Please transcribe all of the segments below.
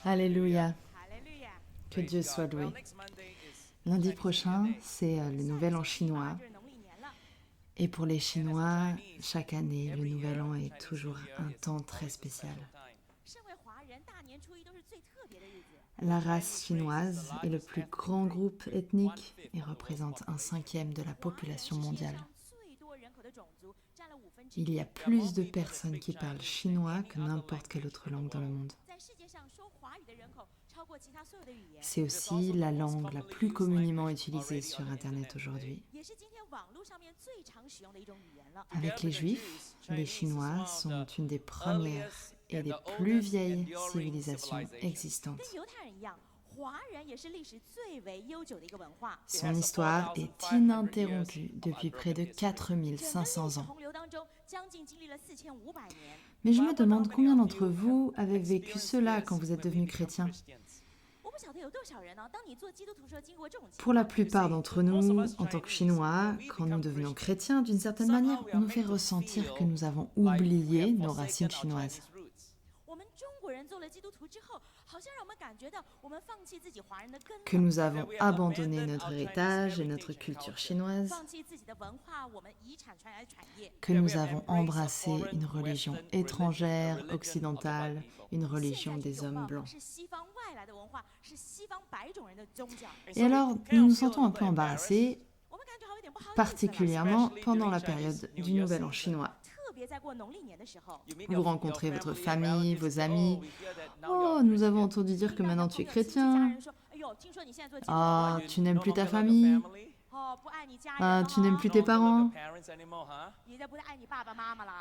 Alléluia. Que Dieu soit loué. Lundi prochain, c'est le Nouvel An chinois. Et pour les Chinois, chaque année, le Nouvel An est toujours un temps très spécial. La race chinoise est le plus grand groupe ethnique et représente 1/5 de la population mondiale. Il y a plus de personnes qui parlent chinois que n'importe quelle autre langue dans le monde. C'est aussi la langue la plus communément utilisée sur Internet aujourd'hui. Avec les Juifs, les Chinois sont une des premières et des plus vieilles civilisations existantes. Son histoire est ininterrompue depuis près de 4500 ans. Mais je me demande combien d'entre vous avez vécu cela quand vous êtes devenus chrétiens. Pour la plupart d'entre nous, en tant que Chinois, quand nous devenons chrétiens, d'une certaine manière, on nous fait ressentir que nous avons oublié nos racines chinoises. Que nous avons abandonné notre héritage et notre culture chinoise, que nous avons embrassé une religion étrangère, occidentale, une religion des hommes blancs. Et alors, nous nous sentons un peu embarrassés, particulièrement pendant la période du Nouvel An chinois. Vous rencontrez votre famille, vos amis. Oh, nous avons entendu dire que maintenant tu es chrétien. Ah, tu n'aimes plus ta famille. Ah, tu n'aimes plus tes parents.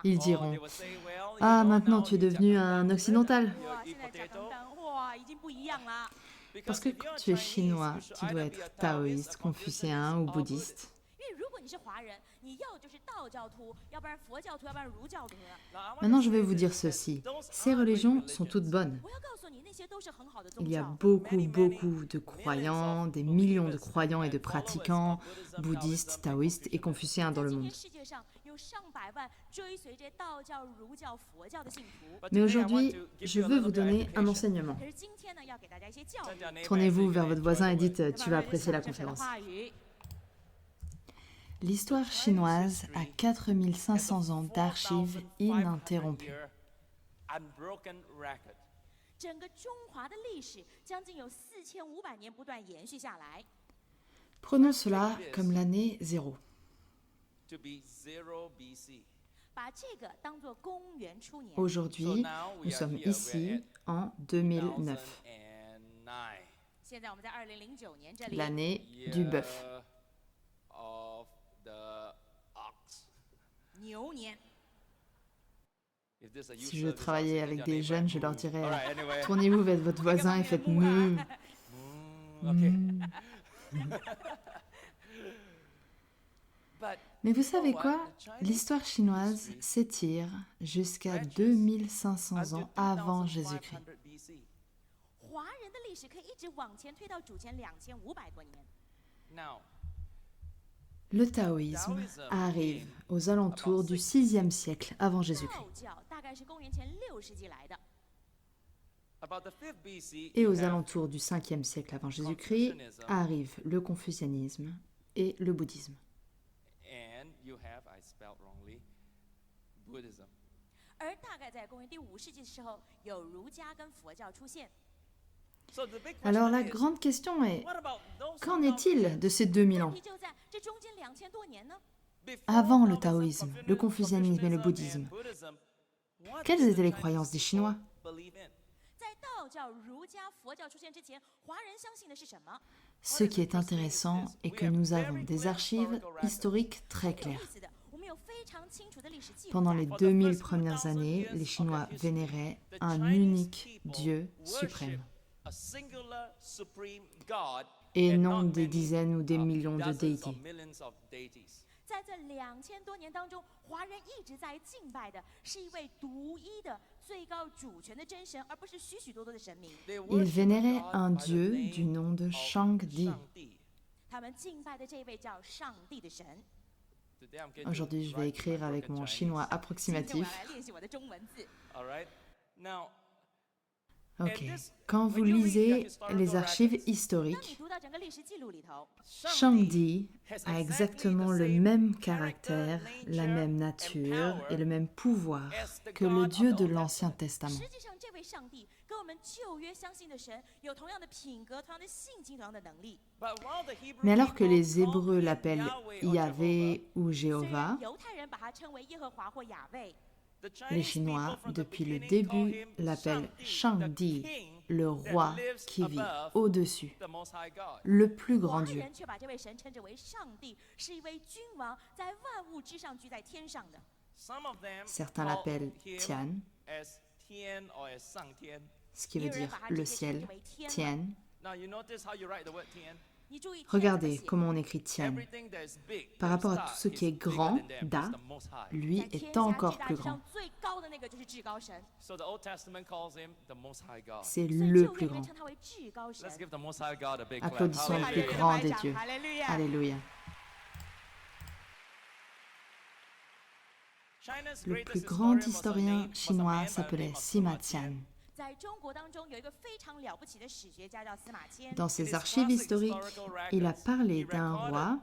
Ils diront, ah, maintenant tu es devenu un occidental. Parce que quand tu es chinois, tu dois être taoïste, confucéen ou bouddhiste. Maintenant, je vais vous dire ceci. Ces religions sont toutes bonnes. Il y a beaucoup de croyants, des millions de croyants et de pratiquants bouddhistes, taoïstes et confucéens dans le monde. Mais aujourd'hui, je veux vous donner un enseignement. Tournez-vous vers votre voisin et dites « Tu vas apprécier la conférence ». L'histoire chinoise a 4500 ans d'archives ininterrompues. Prenons cela comme l'année 0. Aujourd'hui, nous sommes ici en 2009, l'année du bœuf. Si je travaillais avec des jeunes, je leur dirais tournez-vous vers votre voisin et faites meuh. Mais vous savez quoi? L'histoire chinoise s'étire jusqu'à 2500 ans avant Jésus-Christ. Le taoïsme arrive aux alentours du 6e siècle avant Jésus-Christ. Et aux alentours du 5e siècle avant Jésus-Christ arrive le confucianisme et le bouddhisme. Alors la grande question est, qu'en est-il de ces 2000 ans? Avant le taoïsme, le confucianisme et le bouddhisme, quelles étaient les croyances des Chinois? Ce qui est intéressant est que nous avons des archives historiques très claires. Pendant les 2000 premières années, les Chinois vénéraient un unique Dieu suprême. Et non des dizaines ou des millions de déités. Ils vénéraient un dieu du nom de Shangdi. Aujourd'hui, je vais écrire avec mon chinois approximatif. Ok, quand vous lisez les archives historiques, Shangdi a exactement le même caractère, la même nature et le même pouvoir que le Dieu de l'Ancien Testament. Mais alors que les Hébreux l'appellent Yahvé ou Jéhovah, les Chinois, depuis le début, l'appellent Shangdi, le roi qui vit au-dessus, le plus grand Dieu. Certains l'appellent Tian, ce qui veut dire le ciel, Tian. Regardez comment on écrit Tian. Par rapport à tout ce qui est grand, Da, lui est encore plus grand. C'est le plus grand. Applaudissons le plus grand des dieux. Alléluia. Le plus grand historien chinois s'appelait Sima Qian. Dans ses archives historiques, il a parlé d'un roi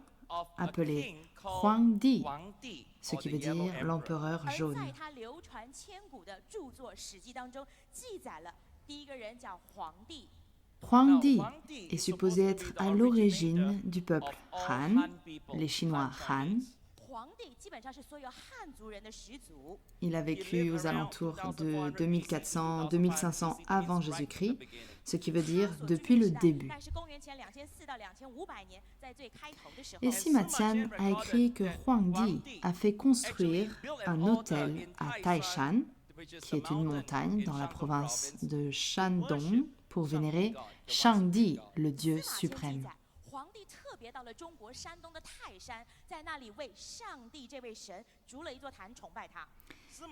appelé Huangdi, ce qui veut dire l'empereur jaune. Huangdi est supposé être à l'origine du peuple Han, les Chinois Han. Il a vécu aux alentours de 2400-2500 avant Jésus-Christ, ce qui veut dire depuis le début. Et Sima Qian a écrit que Huangdi a fait construire un autel à Taishan, qui est une montagne dans la province de Shandong, pour vénérer Shangdi, le dieu suprême.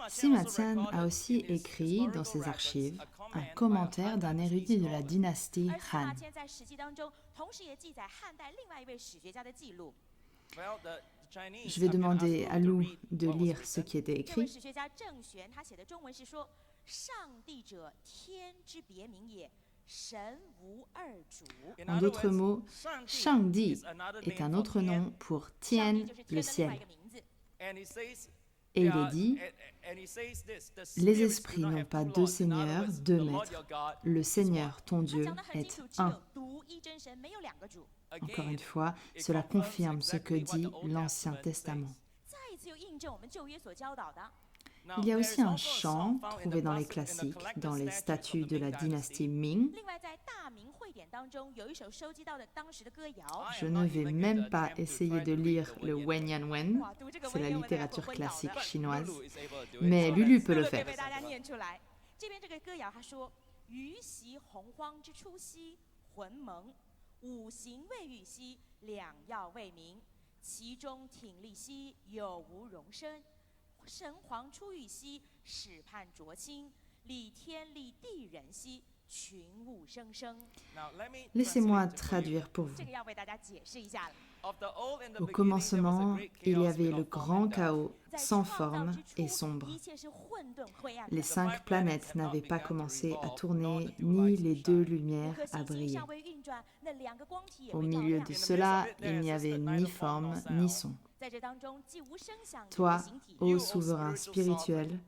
Sima Qian a aussi écrit dans ses archives un commentaire d'un érudit de la dynastie Han. Je vais demander à Lou de lire ce qui était écrit. En d'autres mots, Shangdi est un autre nom pour Tian, le ciel. Et il est dit, les esprits n'ont pas deux seigneurs, deux maîtres. Le Seigneur, ton Dieu, est un. Encore une fois, cela confirme ce que dit l'Ancien Testament. Il y a aussi un chant trouvé dans les classiques, dans les statues de la dynastie Ming. Je ne vais même pas essayer de lire le Wenyan Wen, c'est la littérature classique chinoise, mais Lulu peut le faire. Laissez-moi traduire pour vous. Au commencement, il y avait le grand chaos, sans forme et sombre. Les 5 planètes n'avaient pas commencé à tourner, ni les 2 lumières à briller. Au milieu de cela, il n'y avait ni forme, ni son. Toi, ô souverain spirituel,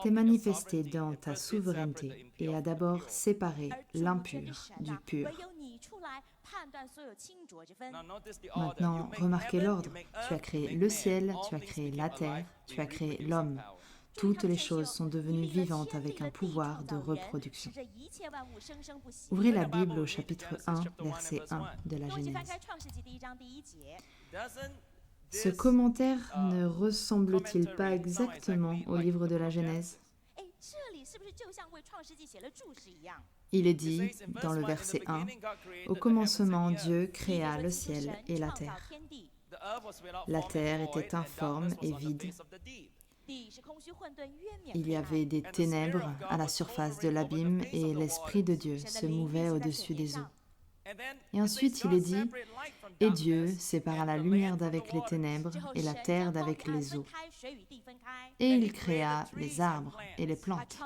t'es manifesté dans ta souveraineté et as d'abord séparé l'impur du pur. Maintenant, remarquez l'ordre. Tu as créé le ciel, tu as créé la terre, tu as créé l'homme. Toutes les choses sont devenues vivantes avec un pouvoir de reproduction. Ouvrez la Bible au chapitre 1, verset 1 de la Genèse. Ce commentaire ne ressemble-t-il pas exactement au livre de la Genèse ? Il est dit, dans le verset 1, « Au commencement, Dieu créa le ciel et la terre. La terre était informe et vide. Il y avait des ténèbres à la surface de l'abîme et l'Esprit de Dieu se mouvait au-dessus des eaux. » Et ensuite, il est dit, « Et Dieu sépara la lumière d'avec les ténèbres et la terre d'avec les eaux. Et il créa les arbres et les plantes,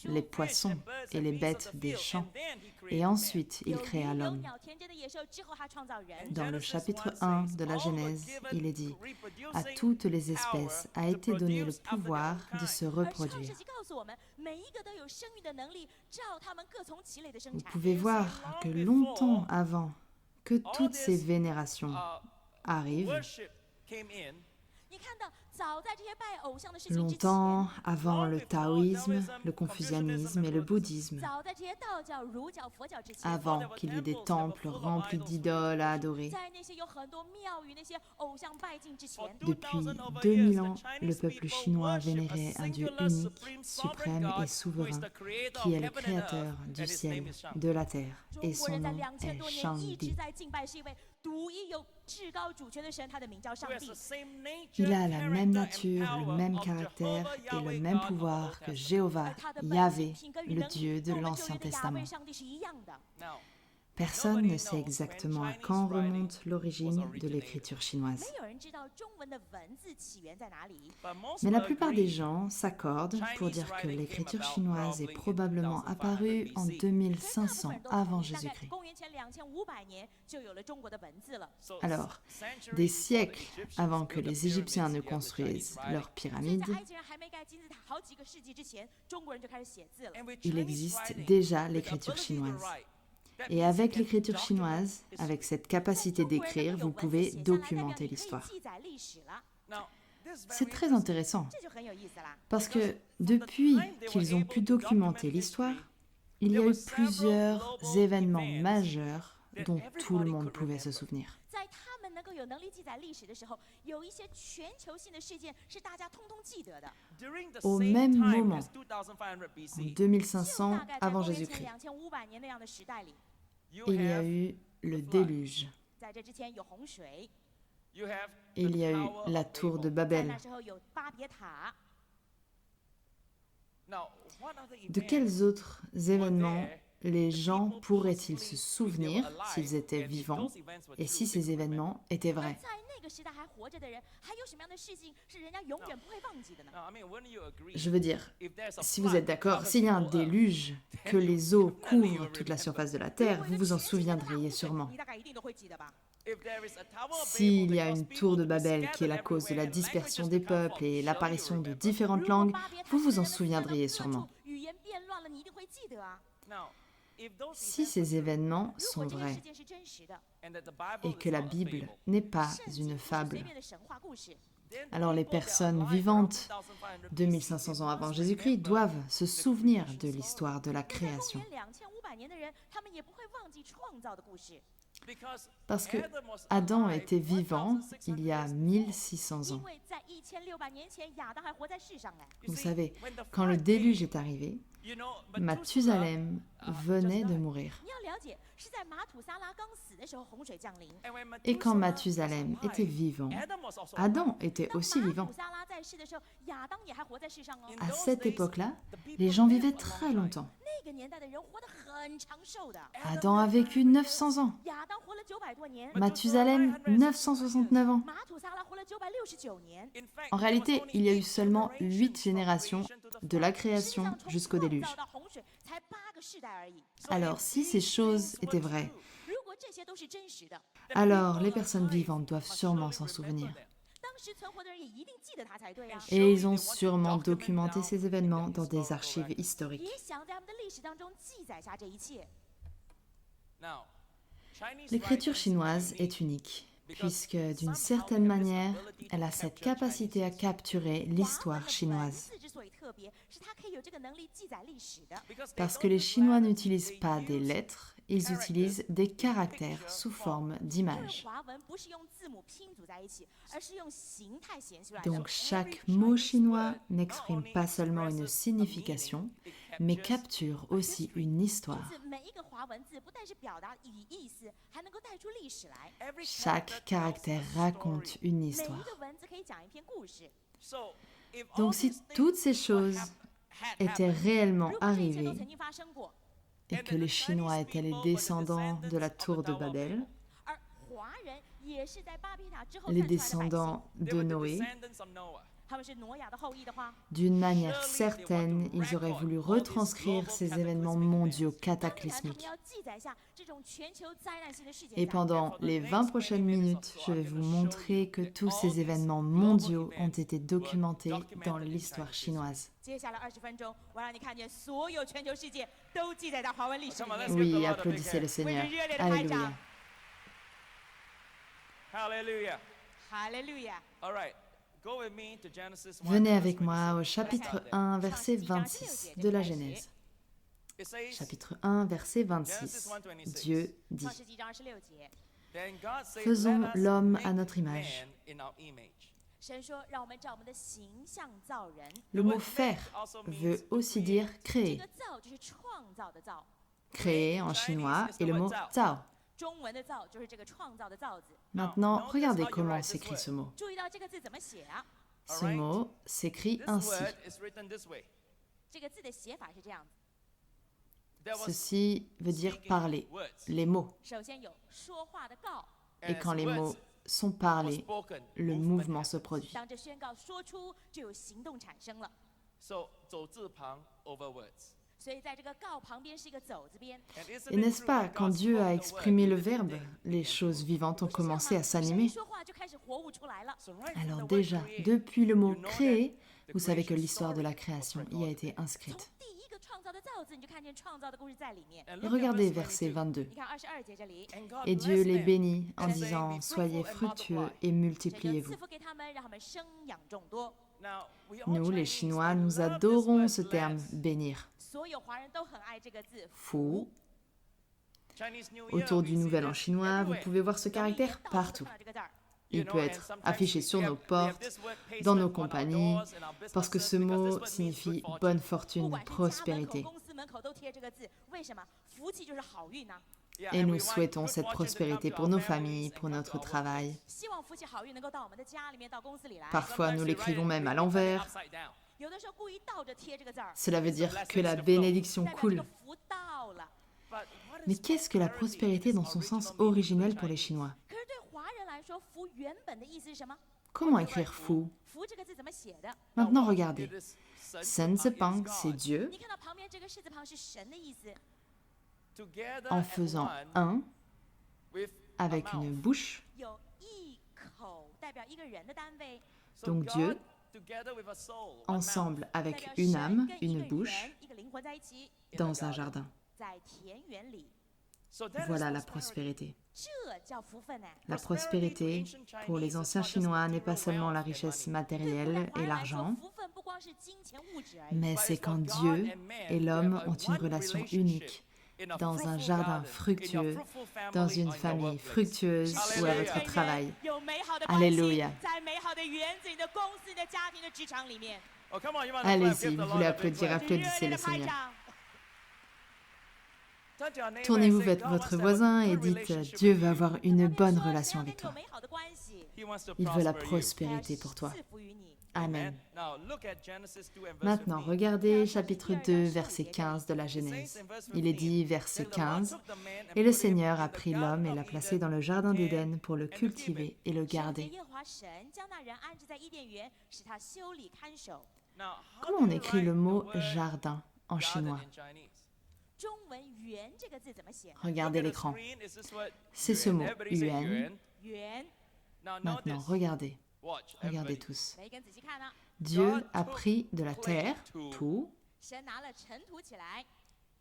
les poissons et les bêtes des champs. Et ensuite, il créa l'homme. » Dans le chapitre 1 de la Genèse, il est dit, « À toutes les espèces a été donné le pouvoir de se reproduire. » Vous pouvez voir que longtemps avant que toutes ces vénérations arrivent, longtemps avant le taoïsme, le confucianisme et le bouddhisme, avant qu'il y ait des temples remplis d'idoles à adorer. Depuis 2000 ans, le peuple chinois vénérait un Dieu unique, suprême et souverain, qui est le créateur du ciel, de la terre, et son nom est Shangdi. Il a la même nature, le même caractère et le même pouvoir que Jéhovah, Yahvé, le Dieu de l'Ancien Testament. Personne ne sait exactement à quand remonte l'origine de l'écriture chinoise. Mais la plupart des gens s'accordent pour dire que l'écriture chinoise est probablement apparue en 2500 avant Jésus-Christ. Alors, des siècles avant que les Égyptiens ne construisent leurs pyramides, il existe déjà l'écriture chinoise. Et avec l'écriture chinoise, avec cette capacité d'écrire, vous pouvez documenter l'histoire. C'est très intéressant, parce que depuis qu'ils ont pu documenter l'histoire, il y a eu plusieurs événements majeurs dont tout le monde pouvait se souvenir. Au même moment, en 2500 avant Jésus-Christ, il y a eu le déluge. Il y a eu la tour de Babel. De quels autres événements les gens pourraient-ils se souvenir s'ils étaient vivants et si ces événements étaient vrais? Je veux dire, si vous êtes d'accord, s'il y a un déluge, que les eaux couvrent toute la surface de la Terre, vous vous en souviendriez sûrement. S'il y a une tour de Babel qui est la cause de la dispersion des peuples et l'apparition de différentes langues, vous vous en souviendriez sûrement. Si ces événements sont vrais et que la Bible n'est pas une fable, alors les personnes vivantes 2500 ans avant Jésus-Christ doivent se souvenir de l'histoire de la création. Parce que Adam était vivant il y a 1600 ans. Vous savez, quand le déluge est arrivé, Mathusalem venait de mourir. Et quand Mathusalem était vivant, Adam était aussi vivant. À cette époque-là, les gens vivaient très longtemps. Adam a vécu 900 ans. Mathusalem, 969 ans. En réalité, il y a eu seulement 8 générations de la création jusqu'au déluge. Alors, si ces choses étaient vraies, alors les personnes vivantes doivent sûrement s'en souvenir. Et ils ont sûrement documenté ces événements dans des archives historiques. L'écriture chinoise est unique, puisque d'une certaine manière, elle a cette capacité à capturer l'histoire chinoise. Parce que les Chinois n'utilisent pas des lettres, ils utilisent des caractères sous forme d'images. Donc chaque mot chinois n'exprime pas seulement une signification, mais capture aussi une histoire. Chaque caractère raconte une histoire. Donc si toutes ces choses étaient réellement arrivées, et que les Chinois étaient les descendants de la tour de Babel, les descendants de Noé. D'une manière certaine, ils auraient voulu retranscrire ces événements mondiaux cataclysmiques. Et pendant les 20 prochaines minutes, je vais vous montrer que tous ces événements mondiaux ont été documentés dans l'histoire chinoise. Oui, applaudissez le Seigneur. Alléluia. Alléluia. Venez avec moi au chapitre 1, verset 26 de la Genèse. Chapitre 1, verset 26. Dieu dit, « Faisons l'homme à notre image. » Le mot « faire » veut aussi dire « créer ». Créer en chinois est le mot « zao ». Maintenant, regardez comment s'écrit ce mot. Ce mot s'écrit ainsi. Ceci veut dire parler, les mots. Et quand les mots sont parlés, le mouvement se produit. Et n'est-ce pas, quand Dieu a exprimé le Verbe, les choses vivantes ont commencé à s'animer? Alors déjà, depuis le mot « créer », vous savez que l'histoire de la création y a été inscrite. Et regardez verset 22. « Et Dieu les bénit en disant « Soyez fructueux et multipliez-vous ». Nous, les Chinois, nous adorons ce terme « bénir ». Fu. Autour du Nouvel An chinois, vous pouvez voir ce caractère partout. Il peut être affiché sur nos portes, dans nos compagnies, parce que ce mot signifie bonne fortune, prospérité. Et nous souhaitons cette prospérité pour nos familles, pour notre travail. Parfois, nous l'écrivons même à l'envers. Cela veut dire que la bénédiction coule. Mais qu'est-ce que la prospérité dans son sens originel pour les Chinois? Comment écrire fou? Maintenant, regardez. Sen Zepang, c'est Dieu. En faisant un, avec une bouche. Donc Dieu, ensemble avec une âme, une bouche, dans un jardin. Voilà la prospérité. La prospérité, pour les anciens Chinois, n'est pas seulement la richesse matérielle et l'argent, mais c'est quand Dieu et l'homme ont une relation unique, dans un jardin fructueux, dans une famille fructueuse ou à votre travail. Alléluia. Allez-y, vous voulez applaudir, applaudissez le Seigneur. Tournez-vous vers votre voisin et dites « Dieu veut avoir une bonne relation avec toi. Il veut la prospérité pour toi. » Amen. Maintenant, regardez chapitre 2, verset 15 de la Genèse. Il est dit, verset 15, « Et le Seigneur a pris l'homme et l'a placé dans le jardin d'Éden pour le cultiver et le garder. » Comment on écrit le mot « jardin » en chinois? Regardez l'écran. C'est ce mot, yuan. Maintenant, regardez. Regardez tous. Dieu a pris de la terre, tout.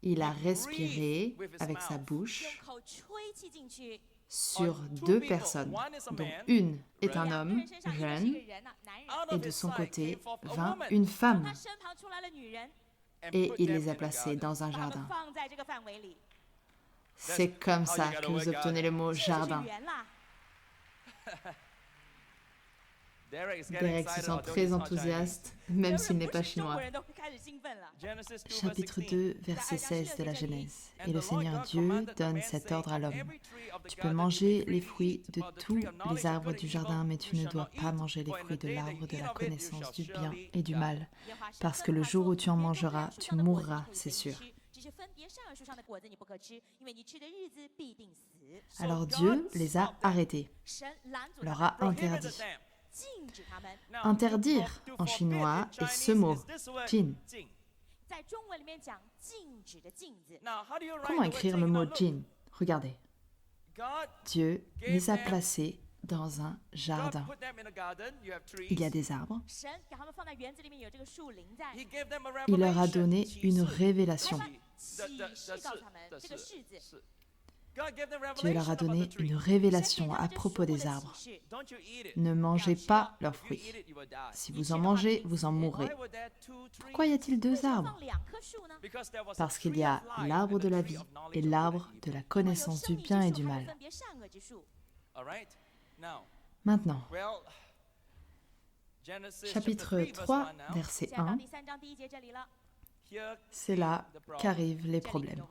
Il a respiré avec sa bouche sur deux personnes, dont une est un homme, jeune, et de son côté vint une femme. Et il les a placés dans un jardin. C'est comme ça que vous obtenez le mot jardin. Derek se sent très enthousiaste, même s'il n'est pas chinois. Chapitre 2, verset 16 de la Genèse. Et le Seigneur Dieu donne cet ordre à l'homme. Tu peux manger les fruits de tous les arbres du jardin, mais tu ne dois pas manger les fruits de l'arbre de la connaissance du bien et du mal, parce que le jour où tu en mangeras, tu mourras, c'est sûr. Alors Dieu les a arrêtés, leur a interdit. Interdire en chinois est ce mot, jin. Comment écrire le mot jin? Regardez. Dieu les a placés dans un jardin. Il y a des arbres. Il leur a donné une révélation. Dieu leur a donné une révélation à propos des arbres. Ne mangez pas leurs fruits. Si vous en mangez, vous en mourrez. Pourquoi y a-t-il 2 arbres? Parce qu'il y a l'arbre de la vie et l'arbre de la connaissance du bien et du mal. Maintenant, chapitre 3, verset 1, c'est là qu'arrivent les problèmes.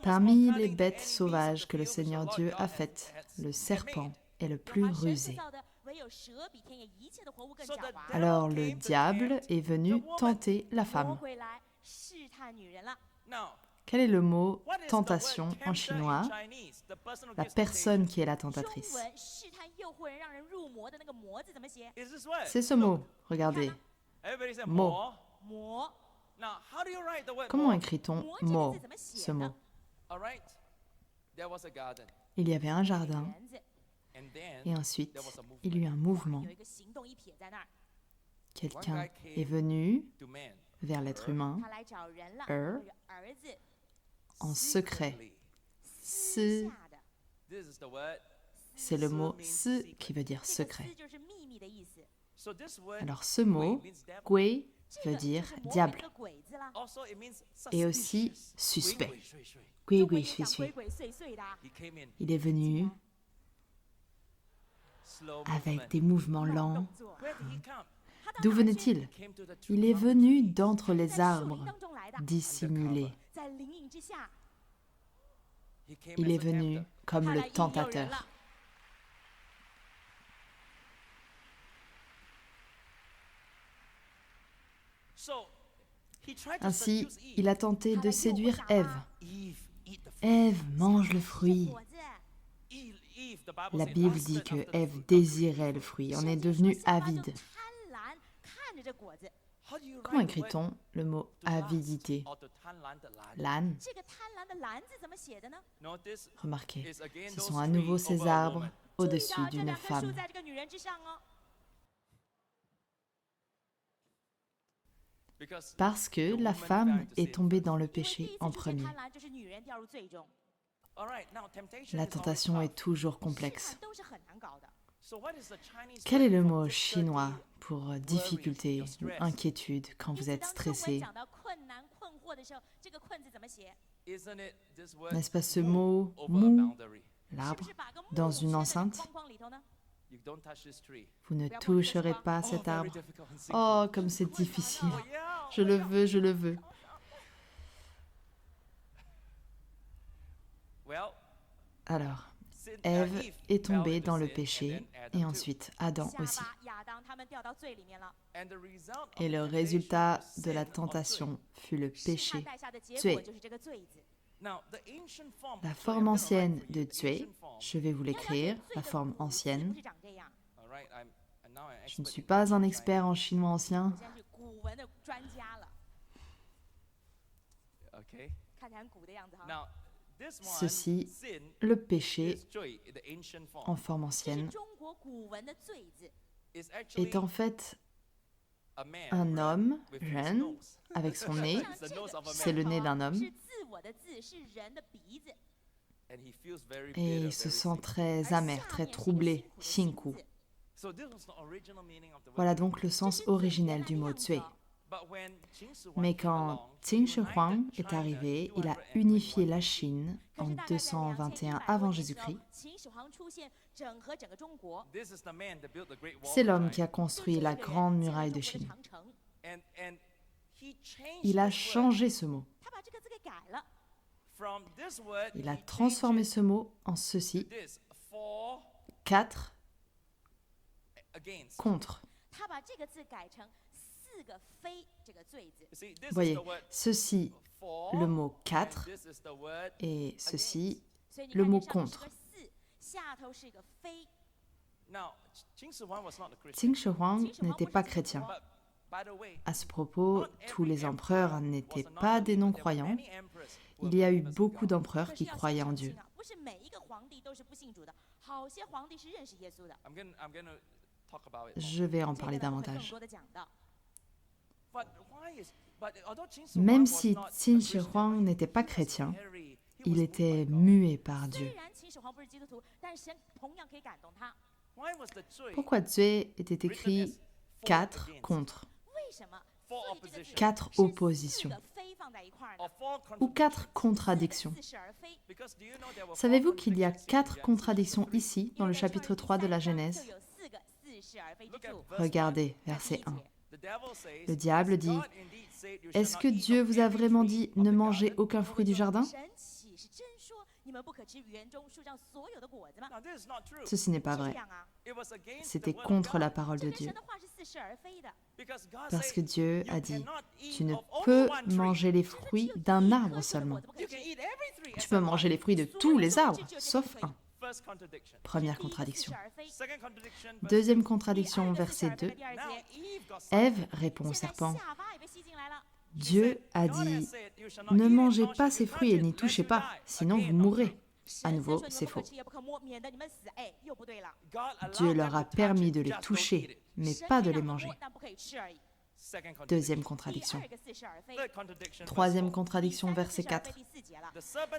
Parmi les bêtes sauvages que le Seigneur Dieu a faites, le serpent est le plus rusé. Alors le diable est venu tenter la femme. Quel est le mot tentation en chinois? La personne qui est la tentatrice. C'est ce mot, regardez. Mot. Comment écrit-on mot, ce mot? Il y avait un jardin, et ensuite, il y eut un mouvement. Quelqu'un est venu vers l'être humain, en secret. C'est le mot si qui veut dire secret. Alors ce mot, gui, veut dire diable. Et aussi suspect. Gui, gui, shui, shui. Il est venu avec des mouvements lents. D'où venait-il? Il est venu d'entre les arbres, dissimulés. Il est venu comme le tentateur. Ainsi, il a tenté de séduire Ève. Ève, mange le fruit. La Bible dit que Ève désirait le fruit, en est devenue avide. Comment écrit-on le mot avidité? L'âne. Remarquez, ce sont à nouveau ces arbres au-dessus d'une femme. Parce que la femme est tombée dans le péché en premier. La tentation est toujours complexe. Quel est le mot chinois pour difficulté ou inquiétude quand vous êtes stressé? N'est-ce pas ce mot mou, l'arbre, dans une enceinte? Vous ne toucherez pas cet arbre. Oh, comme c'est difficile. Je le veux, je le veux. Alors, Ève est tombée dans le péché et ensuite Adam aussi. Et le résultat de la tentation fut le péché, Zui. La forme ancienne de Zui, je vais vous l'écrire, la forme ancienne. Je ne suis pas un expert en chinois ancien. Ceci, le péché en forme ancienne, est en fait un homme jeune avec son nez, c'est le nez d'un homme, et il se sent très amer, très troublé, xingku. Voilà donc le sens originel du mot Zui. Mais quand Qin Shi Huang est arrivé, il a unifié la Chine en 221 avant Jésus-Christ. C'est l'homme qui a construit la grande muraille de Chine. Il a changé ce mot. Il a transformé ce mot en ceci. 4 contre. Voyez, ceci, le mot 4, et ceci, le mot contre. Qin Shi Huang n'était pas chrétien. À ce propos, tous les empereurs n'étaient pas des non-croyants. Il y a eu beaucoup d'empereurs qui croyaient en Dieu. Je vais en parler davantage. Même si Qin Shi Huang n'était pas chrétien, il était muet par Dieu. Pourquoi Zui était écrit 4 contre, 4 oppositions ou 4 contradictions? Savez-vous qu'il y a 4 contradictions ici dans le chapitre 3 de la Genèse? Regardez, verset 1. Le diable dit, « Est-ce que Dieu vous a vraiment dit « Ne mangez aucun fruit du jardin » ?» Ceci n'est pas vrai. C'était contre la parole de Dieu. Parce que Dieu a dit, « Tu ne peux manger les fruits d'un arbre seulement. Tu peux manger les fruits de tous les arbres, sauf un. » Première contradiction. Deuxième contradiction, verset 2. Ève répond au serpent, « Dieu a dit, « Ne mangez pas ces fruits et n'y touchez pas, sinon vous mourrez. » À nouveau, c'est faux. Dieu leur a permis de les toucher, mais pas de les manger. Deuxième contradiction. Troisième contradiction, verset 4.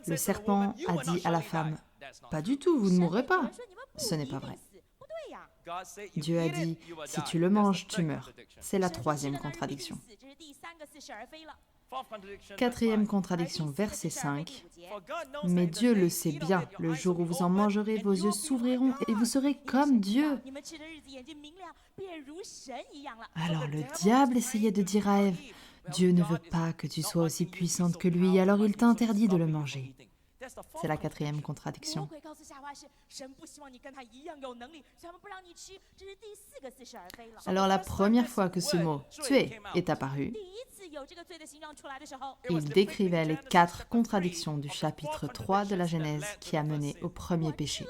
Le serpent a dit à la femme, « Pas du tout, vous ne mourrez pas. » Ce n'est pas vrai. Dieu a dit, « Si tu le manges, tu meurs. » C'est la troisième contradiction. Quatrième contradiction, verset 5. « Mais Dieu le sait bien, le jour où vous en mangerez, vos yeux s'ouvriront et vous serez comme Dieu. » Alors le diable essayait de dire à Ève, « Dieu ne veut pas que tu sois aussi puissante que lui, alors il t'interdit de le manger. » C'est la quatrième contradiction. Alors la première fois que ce mot « tuer » est apparu, il décrivait les 4 contradictions du chapitre 3 de la Genèse qui a mené au premier péché.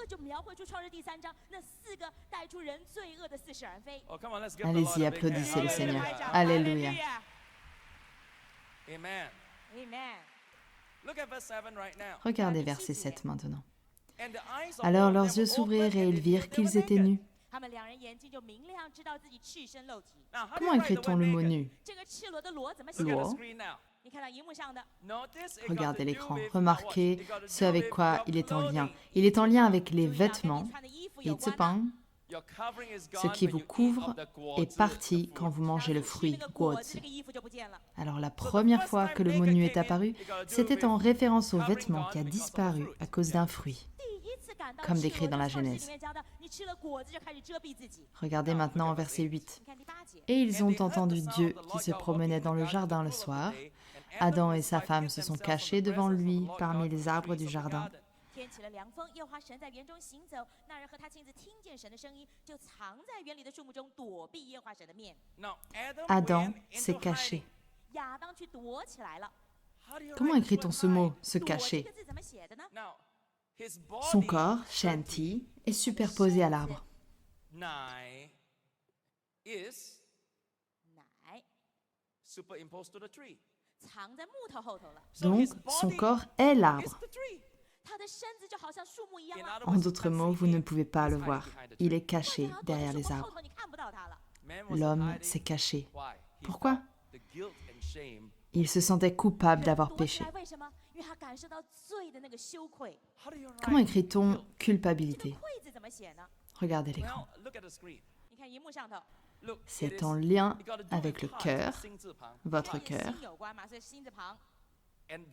Allez-y, applaudissez le Seigneur. Alléluia. Regardez verset 7 maintenant. Alors leurs yeux s'ouvrirent et ils virent qu'ils étaient nus. Comment écrit-on le mot nu? Luo. Regardez l'écran. Remarquez ce avec quoi il est en lien. Il est en lien avec les vêtements. Et tsepang, ce qui vous couvre est parti quand vous mangez le fruit guozi. Alors la première fois que le mot nu est apparu, c'était en référence au vêtement qui a disparu à cause d'un fruit, comme décrit dans la Genèse. Regardez maintenant en verset 8. Et ils ont entendu Dieu qui se promenait dans le jardin le soir. Adam et sa femme se sont cachés devant lui parmi les arbres du jardin. Adam s'est caché. Comment écrit-on ce mot, se cacher? Son corps, Shanti, est superposé à l'arbre. Donc, son corps est l'arbre. En d'autres mots, vous ne pouvez pas le voir. Il est caché derrière les arbres. L'homme s'est caché. Pourquoi? Il se sentait coupable d'avoir péché. Comment écrit-on culpabilité? Regardez l'écran. C'est en lien avec le cœur, votre cœur,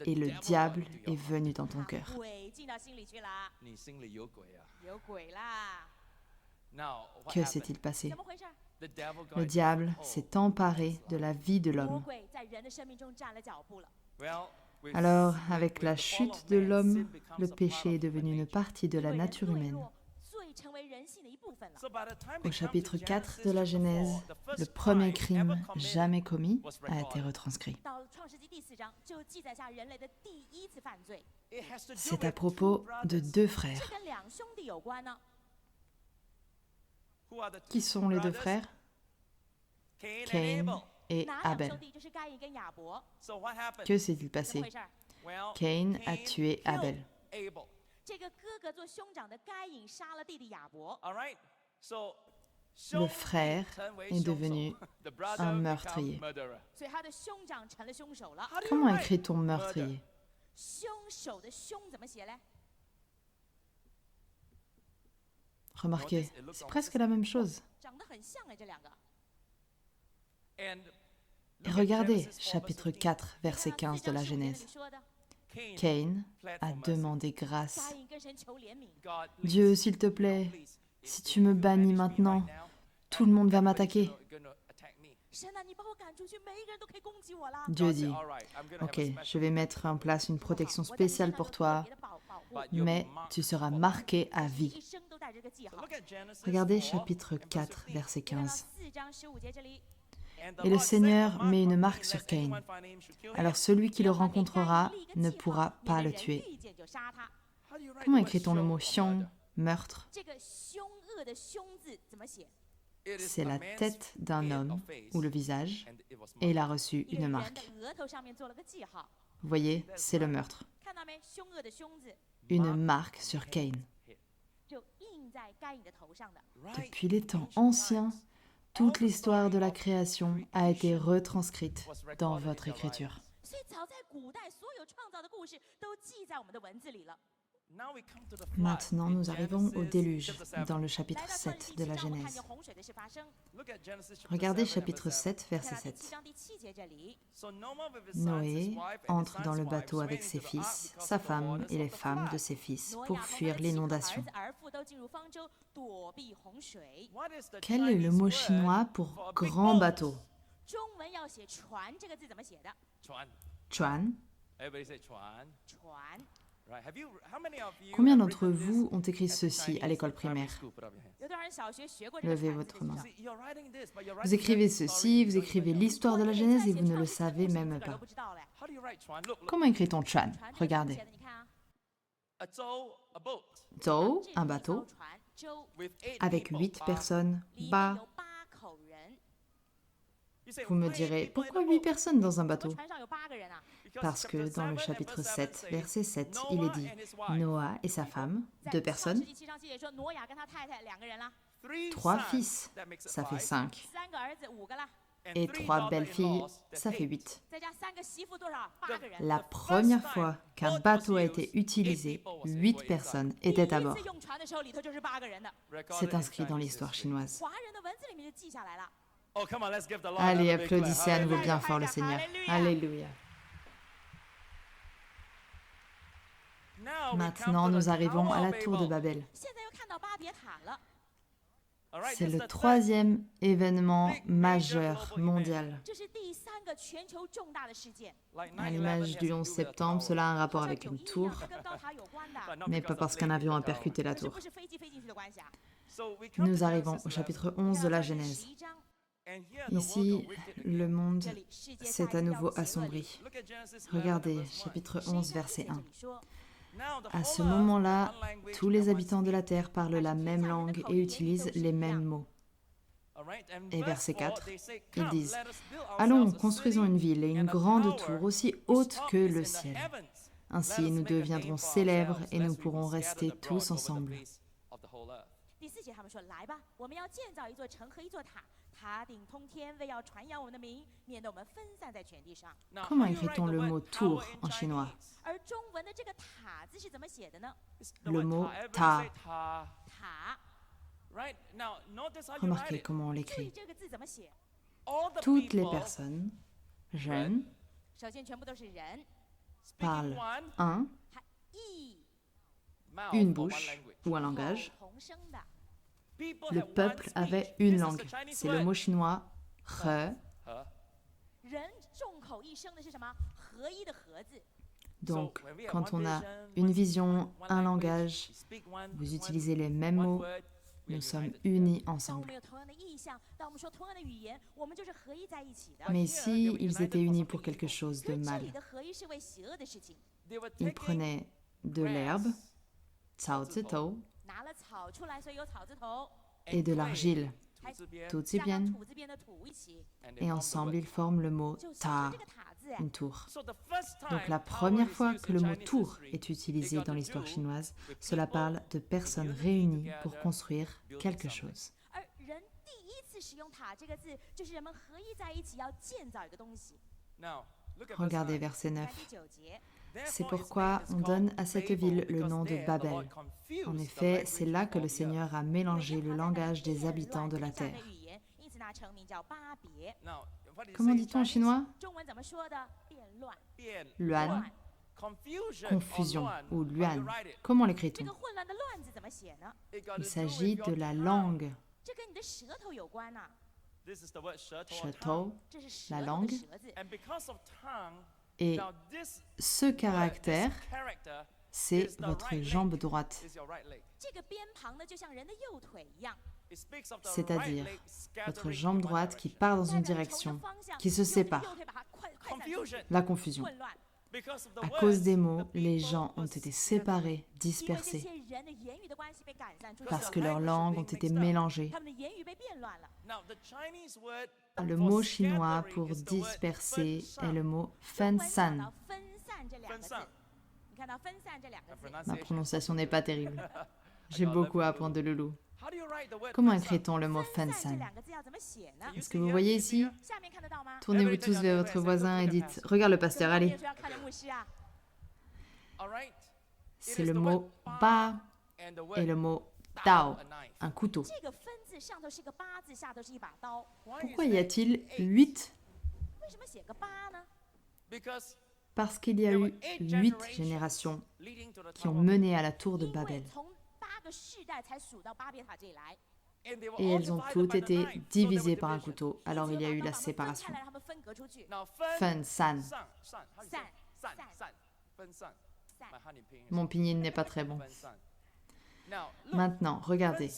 et le diable est venu dans ton cœur. Que s'est-il passé? Le diable s'est emparé de la vie de l'homme. Alors, avec la chute de l'homme, le péché est devenu une partie de la nature humaine. Au chapitre 4 de la Genèse, le premier crime jamais commis a été retranscrit. C'est à propos de deux frères. Qui sont les deux frères? Cain et Abel. Que s'est-il passé? Cain a tué Abel. Le frère est devenu un meurtrier. Comment écrit-on meurtrier? Remarquez, c'est presque la même chose. Et regardez, chapitre 4, verset 15 de la Genèse. Cain a demandé grâce. Dieu, s'il te plaît, si tu me bannis maintenant, tout le monde va m'attaquer. Dieu dit, ok, je vais mettre en place une protection spéciale pour toi, mais tu seras marqué à vie. Regardez chapitre 4, verset 15. Et le Seigneur met une marque sur Cain. Alors celui qui le rencontrera ne pourra pas le tuer. Comment écrit-on le mot xiong, meurtre? C'est la tête d'un homme, ou le visage, et il a reçu une marque. Vous voyez, c'est le meurtre. Une marque sur Cain. Depuis les temps anciens, toute l'histoire de la création a été retranscrite dans votre écriture. Maintenant, nous arrivons au déluge, dans le chapitre 7 de la Genèse. Regardez chapitre 7, verset 7. Noé entre dans le bateau avec ses fils, sa femme et les femmes de ses fils pour fuir l'inondation. Quel est le mot chinois pour grand bateau? Chuan. Combien d'entre vous ont écrit ceci à l'école primaire? Levez votre main. Vous écrivez ceci, vous écrivez l'histoire de la Genèse et vous ne le savez même pas. Comment écrit-on Chuan? Regardez. Zhou, un bateau, avec 8 personnes. Ba. Vous me direz, pourquoi 8 personnes dans un bateau? Parce que dans le chapitre 7, verset 7, il est dit Noah et sa femme, 2 personnes, 3 fils, ça fait 5, et 3 belles-filles, ça fait 8. La première fois qu'un bateau a été utilisé, 8 personnes étaient à bord. C'est inscrit dans l'histoire chinoise. Allez, applaudissez à nouveau bien fort le Seigneur. Alléluia. Maintenant, nous arrivons à la tour de Babel. C'est le 3e événement majeur mondial. À l'image du 11 septembre, cela a un rapport avec une tour, mais pas parce qu'un avion a percuté la tour. Nous arrivons au chapitre 11 de la Genèse. Ici, le monde s'est à nouveau assombri. Regardez, chapitre 11, verset 1. À ce moment-là, tous les habitants de la terre parlent la même langue et utilisent les mêmes mots. Et verset 4, ils disent « Allons, construisons une ville et une grande tour aussi haute que le ciel. Ainsi, nous deviendrons célèbres et nous pourrons rester tous ensemble. » Comment écrit-on le mot tour en chinois? Le mot ta. Remarquez comment on l'écrit. Toutes les personnes, jeunes, parlent une bouche ou un langage. Le peuple avait une langue. C'est le mot chinois he. Donc, quand on a une vision, un langage, vous utilisez les mêmes mots nous sommes unis ensemble. Mais ici, ils étaient unis pour quelque chose de mal. Ils prenaient de l'herbe, 草字头, et de l'argile, 土字边, et ensemble ils forment le mot ta, une tour. Donc la première fois que le mot tour est utilisé dans l'histoire chinoise, cela parle de personnes réunies pour construire quelque chose. Regardez verset 9. C'est pourquoi on donne à cette ville le nom de Babel. En effet, c'est là que le Seigneur a mélangé le langage des habitants de la terre. Comment dit-on en chinois? Luan, confusion ou luan. Comment l'écrit-on? Il s'agit de la langue. Shetou, la langue. Et ce caractère, c'est votre jambe droite. C'est-à-dire votre jambe droite qui part dans une direction, qui se sépare. La confusion. À cause des mots, les gens ont été séparés, dispersés, parce que leurs langues ont été mélangées. Le mot chinois pour disperser est le mot fensan. Ma prononciation n'est pas terrible. J'ai beaucoup à apprendre de Loulou. Comment écrit-on le mot fensan? Est-ce que vous voyez ici? Tournez-vous tous vers votre voisin et dites « Regarde le pasteur, allez !» C'est le mot « ba » et le mot « dao », un couteau. Pourquoi y a-t-il 8? Parce qu'il y a eu 8 générations qui ont mené à la tour de Babel. Et elles ont toutes été divisées par un couteau, alors il y a eu la séparation. Fen san. Mon pinyin n'est pas très bon. Maintenant, regardez.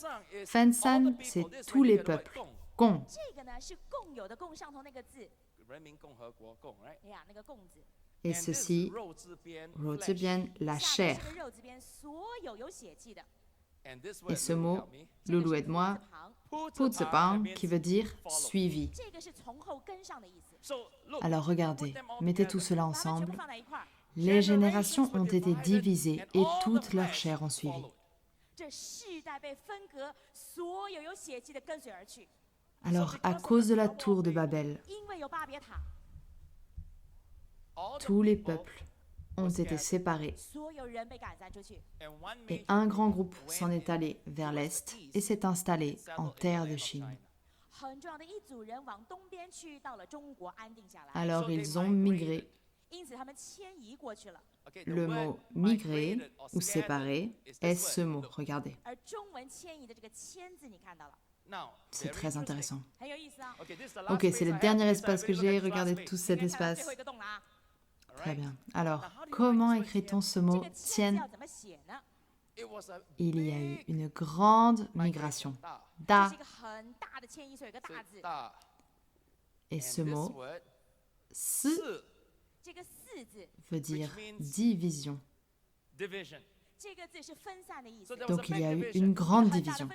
Fen san, c'est tous les peuples. Gong. Et ceci, rou zi bian, la chair. Et ce mot, Loulou aide-moi, pu zi bang, qui veut dire suivi. Alors regardez, mettez tout cela ensemble. Les générations ont été divisées et toute leur chair ont suivi. Alors, à cause de la tour de Babel, tous les peuples ont été séparés et un grand groupe s'en est allé vers l'est et s'est installé en terre de Chine. Alors ils ont migré. Le mot migrer ou séparer est ce mot, regardez. C'est très intéressant. Ok, c'est le dernier espace que j'ai, regardez tout cet espace. Très bien. Alors, comment écrit-on ce mot tian? Il y a eu une grande migration. Da. Et ce mot, si, veut dire division. Donc il y a eu une grande division.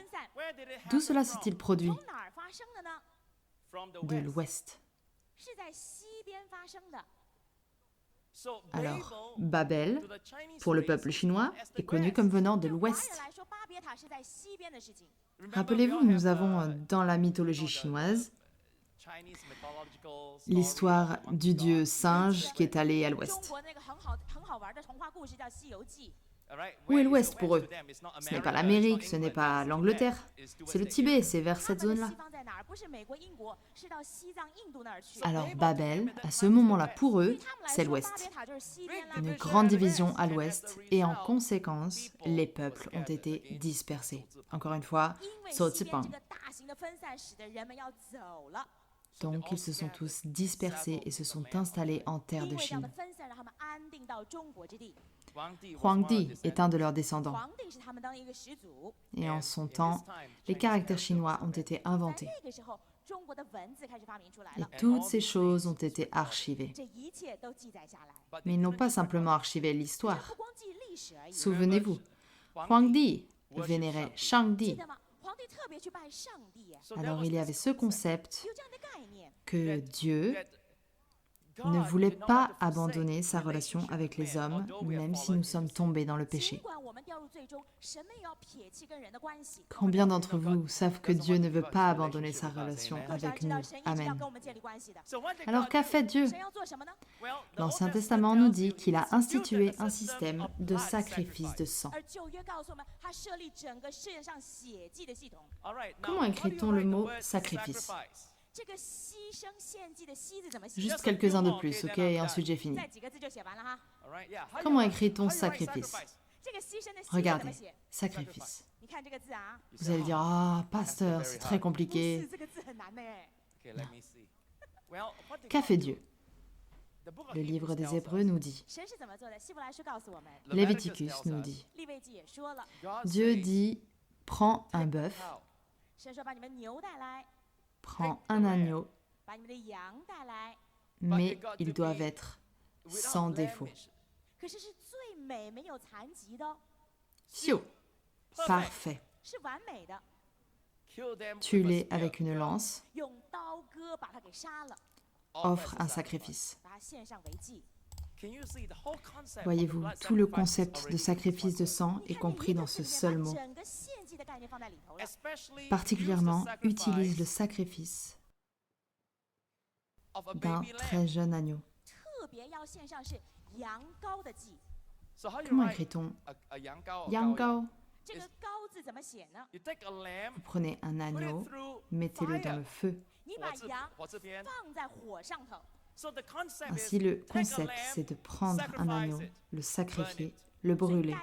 D'où cela s'est-il produit? De l'ouest. Alors, Babel, pour le peuple chinois, est connu comme venant de l'ouest. Rappelez-vous, nous avons dans la mythologie chinoise l'histoire du dieu singe qui est allé à l'ouest. Où est l'ouest pour eux? Ce n'est pas l'Amérique, ce n'est pas l'Angleterre, c'est le Tibet, c'est vers cette zone-là. Alors Babel, à ce moment-là, pour eux, c'est l'ouest. Une grande division à l'ouest et en conséquence, les peuples ont été dispersés. Encore une fois, Zhou-Zi-Bang. Donc ils se sont tous dispersés et se sont installés en terre de Chine. Huangdi est un de leurs descendants. Et en son temps, les caractères chinois ont été inventés. Et toutes ces choses ont été archivées. Mais ils n'ont pas simplement archivé l'histoire. Souvenez-vous, Huangdi vénérait Shangdi. Alors il y avait ce concept que Dieu ne voulait pas abandonner sa relation avec les hommes, même si nous sommes tombés dans le péché. Combien d'entre vous savent que Dieu ne veut pas abandonner sa relation avec nous? Amen. Alors qu'a fait Dieu? L'Ancien Testament nous dit qu'il a institué un système de sacrifice de sang. Comment écrit-on le mot sacrifice? Juste quelques-uns de plus, ok? Et ensuite j'ai fini. Comment écrit-on sacrifice? Regardez, sacrifice. Vous allez dire, ah, pasteur, c'est très compliqué. Qu'a fait Dieu? Le livre des Hébreux nous dit, Léviticus nous dit, Dieu dit, prends un bœuf, prends un agneau, mais ils doivent être sans défaut. Sio, parfait. Tue-les avec une lance, offre un sacrifice. Voyez-vous, tout le concept de sacrifice de sang est compris dans ce seul mot. Particulièrement, utilise le sacrifice d'un très jeune agneau. Comment écrit-on Yanggao? Vous prenez un agneau, mettez-le dans le feu. Ainsi, le concept, c'est de prendre un agneau, le sacrifier, le brûler.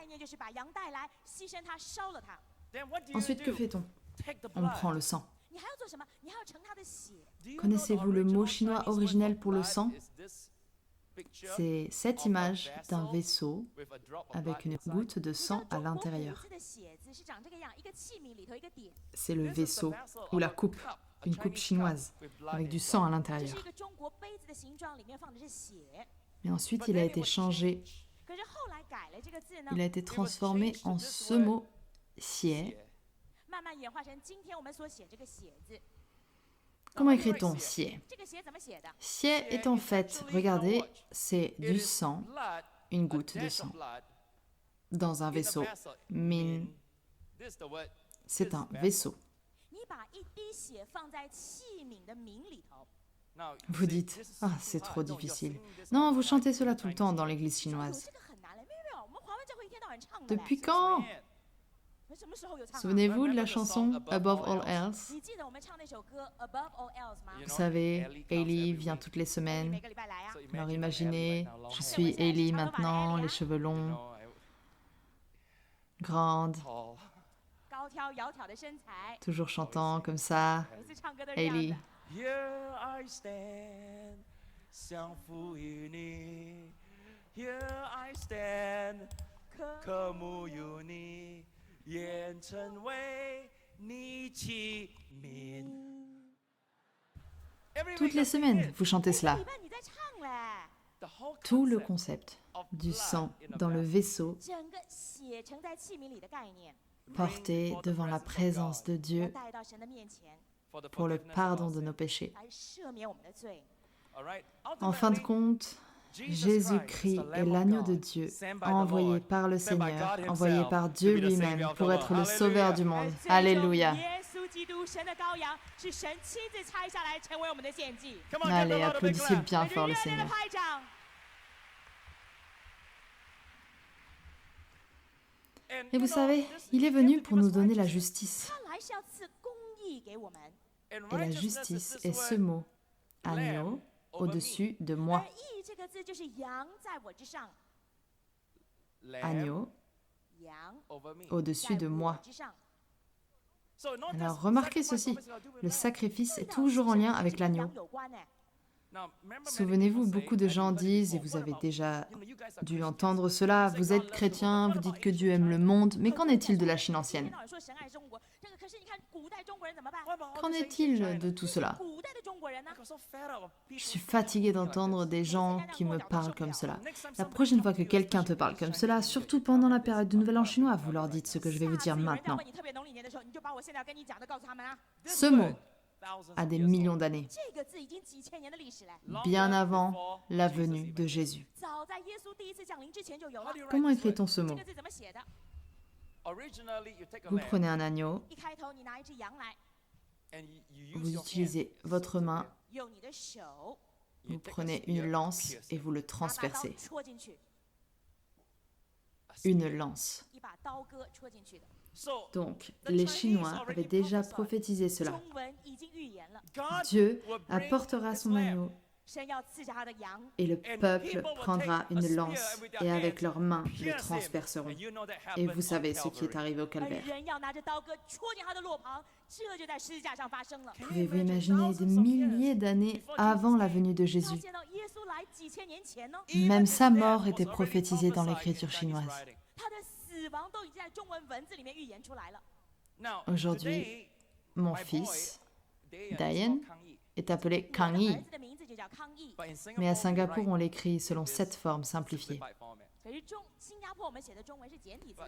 Ensuite, que fait-on? On prend le sang. Connaissez-vous le mot chinois originel pour le sang? C'est cette image d'un vaisseau avec une goutte de sang à l'intérieur. C'est le vaisseau ou la coupe, une coupe chinoise avec du sang à l'intérieur. Mais ensuite, il a été changé. Il a été transformé en ce mot xie. Comment écrit-on xie? Xie est en fait, regardez, c'est du sang, une goutte de sang, dans un vaisseau. Min, c'est un vaisseau. Vous dites, ah, c'est trop difficile. Non, vous chantez cela tout le temps dans l'église chinoise. Depuis quand? Souvenez-vous de la chanson Above All Else? Vous savez, Hailey vient toutes les semaines. Alors imaginez, je suis Hailey maintenant, les cheveux longs, grande, toujours chantant comme ça. Hailey. Here I stand, 相附于你. Here I stand, 渴慕有你, 愿成为你器皿. Toutes les semaines, vous chantez cela. Tout le concept du sang dans le vaisseau porté devant la présence de Dieu pour le pardon de nos péchés. En fin de compte, Jésus-Christ est l'agneau de Dieu, envoyé par le Seigneur, envoyé par Dieu lui-même pour être le sauveur du monde. Alléluia. Allez, applaudissez bien fort le Seigneur. Et vous savez, il est venu pour nous donner la justice. Et la justice est ce mot, agneau, au-dessus de moi. Agneau, au-dessus de moi. Alors remarquez ceci, le sacrifice est toujours en lien avec l'agneau. Souvenez-vous, beaucoup de gens disent, et vous avez déjà dû entendre cela, vous êtes chrétien, vous dites que Dieu aime le monde, mais qu'en est-il de la Chine ancienne? Qu'en est-il de tout cela? Je suis fatiguée d'entendre des gens qui me parlent comme cela. La prochaine fois que quelqu'un te parle comme cela, surtout pendant la période du Nouvel An chinois, vous leur dites ce que je vais vous dire maintenant. Ce mot a des millions d'années, bien avant la venue de Jésus. Comment écrit-on ce mot? Vous prenez un agneau, vous utilisez votre main, vous prenez une lance et vous le transpercez. Une lance. Donc, les Chinois avaient déjà prophétisé cela. Dieu apportera son agneau et le peuple prendra une lance et avec leurs mains le transperceront. Et vous savez ce qui est arrivé au calvaire. Pouvez-vous imaginer des milliers d'années avant la venue de Jésus? Même sa mort était prophétisée dans l'écriture chinoise. Aujourd'hui, mon fils, Dayan, est appelé Kang Yi. Mais à Singapour, on l'écrit selon cette forme simplifiée.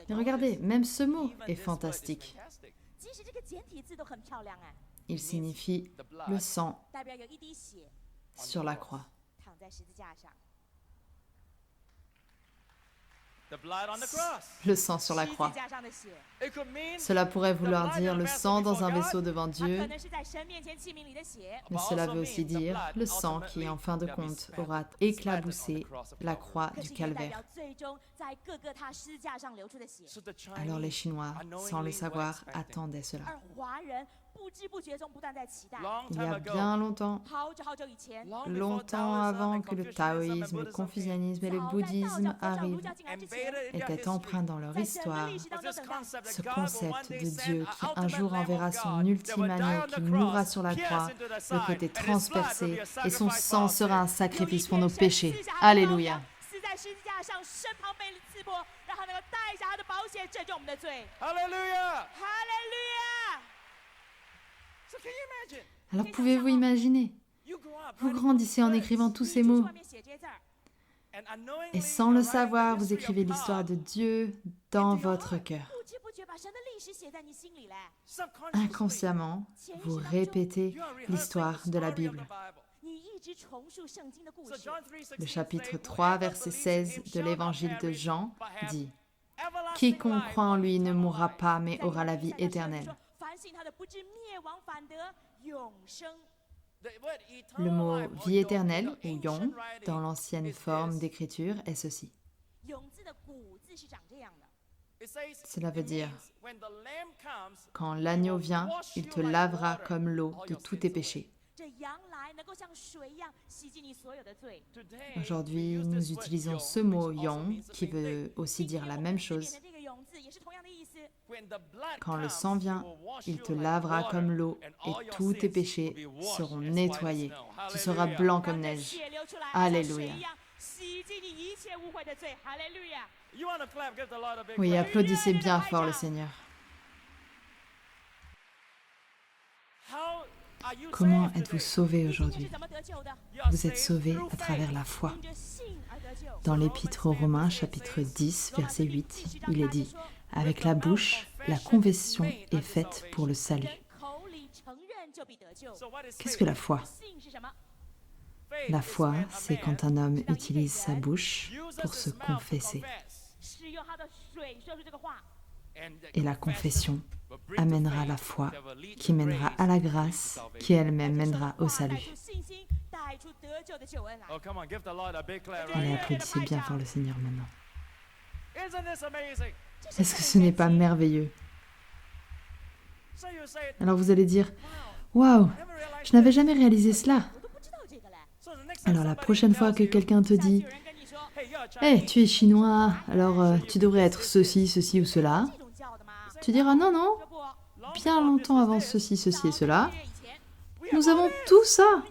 Mais regardez, même ce mot est fantastique. Il signifie le sang sur la croix. Le sang sur la croix. Cela pourrait vouloir dire le sang dans un vaisseau devant Dieu, mais cela veut aussi dire le sang qui, en fin de compte, aura éclaboussé la croix du calvaire. Alors les Chinois, sans le savoir, attendaient cela. Il y a bien longtemps, longtemps avant que le taoïsme, le confucianisme et le bouddhisme arrivent, étaient empreints dans leur histoire ce concept de Dieu qui un jour enverra son ultime agneau qui mourra sur la croix, le côté transpercé, et son sang sera un sacrifice pour nos péchés. Alléluia. Alors pouvez-vous imaginer? Vous grandissez en écrivant tous ces mots. Et sans le savoir, vous écrivez l'histoire de Dieu dans votre cœur. Inconsciemment, vous répétez l'histoire de la Bible. Le chapitre 3, verset 16 de l'évangile de Jean dit « Quiconque croit en lui ne mourra pas, mais aura la vie éternelle. » Le mot « vie éternelle » ou « yong » dans l'ancienne forme d'écriture est ceci. Cela veut dire « Quand l'agneau vient, il te lavera comme l'eau de tous tes péchés. » Aujourd'hui, nous utilisons ce mot « yong » qui veut aussi dire la même chose. Quand le sang vient, il te lavera comme l'eau et tous tes péchés seront nettoyés. Tu seras blanc comme neige. Alléluia. Oui, applaudissez bien fort le Seigneur. Comment êtes-vous sauvés aujourd'hui? Vous êtes sauvés à travers la foi. Dans l'Épître aux Romains, chapitre 10, verset 8, il est dit « Avec la bouche, la confession est faite pour le salut. » Qu'est-ce que la foi? La foi, c'est quand un homme utilise sa bouche pour se confesser. Et la confession amènera la foi, qui mènera à la grâce, qui elle-même mènera au salut. Allez, applaudissez bien fort le Seigneur maintenant. Est-ce que ce n'est pas merveilleux? Alors vous allez dire, « Waouh, je n'avais jamais réalisé cela. » Alors la prochaine fois que quelqu'un te dit, « Hey, tu es chinois, alors tu devrais être ceci, ceci ou cela. » Tu diras, « Non, non, bien longtemps avant ceci, ceci et cela, nous avons tout ça.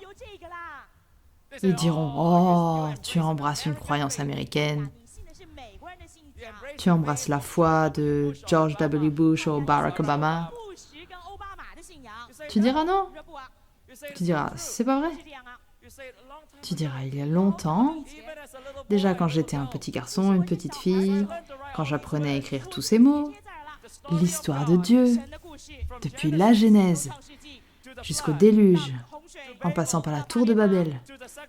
Ils diront « Oh, tu embrasses une croyance américaine. Tu embrasses la foi de George W. Bush ou Barack Obama. » Tu diras non. Tu diras « C'est pas vrai. » Tu diras « Il y a longtemps, déjà quand j'étais un petit garçon, une petite fille, quand j'apprenais à écrire tous ces mots, l'histoire de Dieu, depuis la Genèse jusqu'au déluge, en passant par la tour de Babel,